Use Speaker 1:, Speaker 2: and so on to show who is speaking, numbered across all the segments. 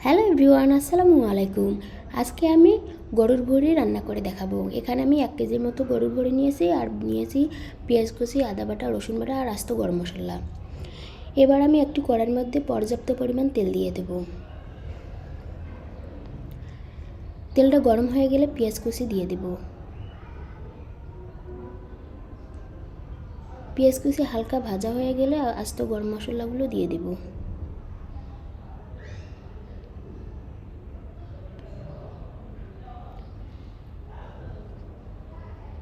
Speaker 1: Hello everyone, আসসালামু আলাইকুম। আজকে আমি গরুর ভুঁড়ি রান্না করে দেখাবো। এখানে আমি 1 কেজির মতো গরুর ভুঁড়ি নিয়েছি আর নিয়েছি পেঁয়াজ কুচি, আদা বাটা, রসুন বাটা আর আস্ত গরম মশলা। এবার আমি একটি কড়াইয়ের মধ্যে পর্যাপ্ত পরিমাণ তেল দিয়ে দেব। তেলটা গরম হয়ে গেলে পেঁয়াজ কুচি দিয়ে দেব। পেঁয়াজ কুচি হালকা ভাজা হয়ে গেলে আস্ত গরম মশলাগুলো দিয়ে দেব।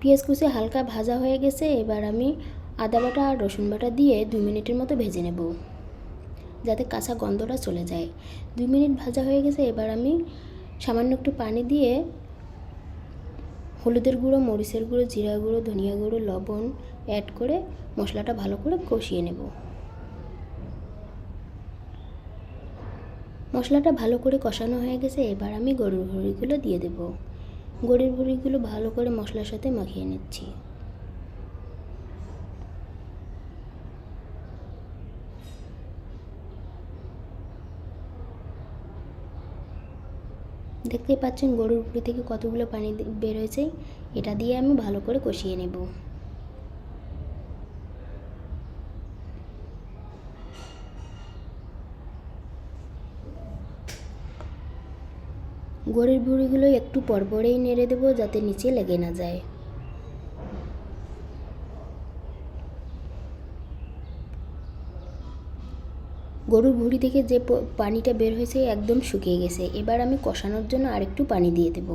Speaker 1: পেঁয়াজ কুচি হালকা ভাজা হয়ে গেছে। এবার আমি আদা বাটা আর রসুন বাটা দিয়ে 2 মিনিটের মতো ভেজে নেব, যাতে কাঁচা গন্ধটা চলে যায়। 2 মিনিট ভাজা হয়ে গেছে। এবার আমি সামান্য একটু পানি দিয়ে হলুদের গুঁড়ো, মরিচের গুঁড়ো, জিরা গুঁড়ো, ধনিয়া গুঁড়ো, লবণ অ্যাড করে মশলাটা ভালো করে কষিয়ে নেব। মশলাটা ভালো করে কষানো হয়ে গেছে। এবার আমি গরুর ভুঁড়িগুলো দিয়ে দেব। গরুর ভুঁড়িগুলো ভালো করে মশলার সাথে মাখিয়ে নিচ্ছি। দেখতেই পাচ্ছেন গরুর ভুঁড়ি থেকে কতগুলো পানি বের হয়েছে। এটা দিয়ে আমি ভালো করে কষিয়ে নেব। গরুর ভুঁড়িগুলো একটু পরপরেই নেড়ে দেব, যাতে নিচে লেগে না যায়। গরুর ভুঁড়ি থেকে যে পানিটা বের হয়েছে একদম শুকিয়ে গেছে। এবার আমি কষানোর জন্য আরেকটু পানি দিয়ে দেব।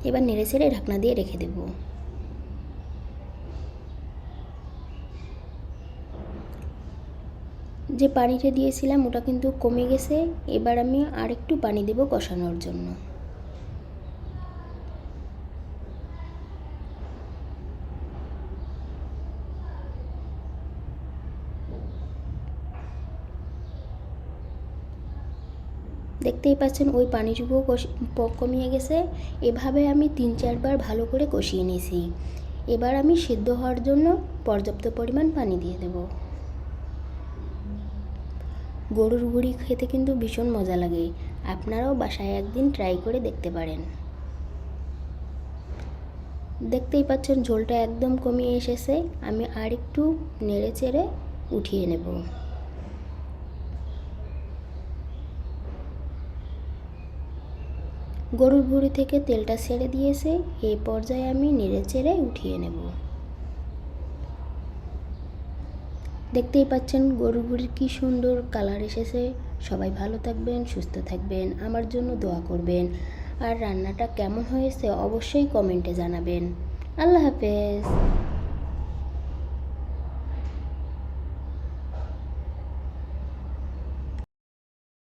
Speaker 1: এবার নেড়ে ছেড়ে ঢাকনা দিয়ে রেখে দেব। যে পানিটা দিয়েছিলাম ওটা কিন্তু কমে গেছে। এবার আমি আরেকটু পানি দেব কষানোর জন্য। দেখতেই পাচ্ছেন ওই পানিটুকুও কমিয়ে গেছে। এভাবে আমি 3-4 বার ভালো করে কষিয়ে নিয়েছি। এবার আমি সিদ্ধ হওয়ার জন্য পর্যাপ্ত পরিমাণ পানি দিয়ে দেব। গরুর ভুঁড়ি খেতে কিন্তু ভীষণ মজা লাগে। আপনারাও বাসায় একদিন ট্রাই করে দেখতে পারেন। দেখতেই পাচ্ছেন ঝোলটা একদম কমিয়ে এসেছে। আমি আর একটু নেড়ে চেড়ে উঠিয়ে নেব। গরুর ভুঁড়ি থেকে তেলটা ছেড়ে দিয়েছে। এই পর্যায়ে আমি নেড়ে চেড়ে উঠিয়ে নেব। দেখতেই পাচ্ছেন গরুর ভুঁড়ির কী সুন্দর কালার এসেছে। সবাই ভালো থাকবেন, সুস্থ থাকবেন, আমার জন্য দোয়া করবেন। আর রান্নাটা কেমন হয়েছে অবশ্যই কমেন্টে জানাবেন। আল্লাহ হাফেজ।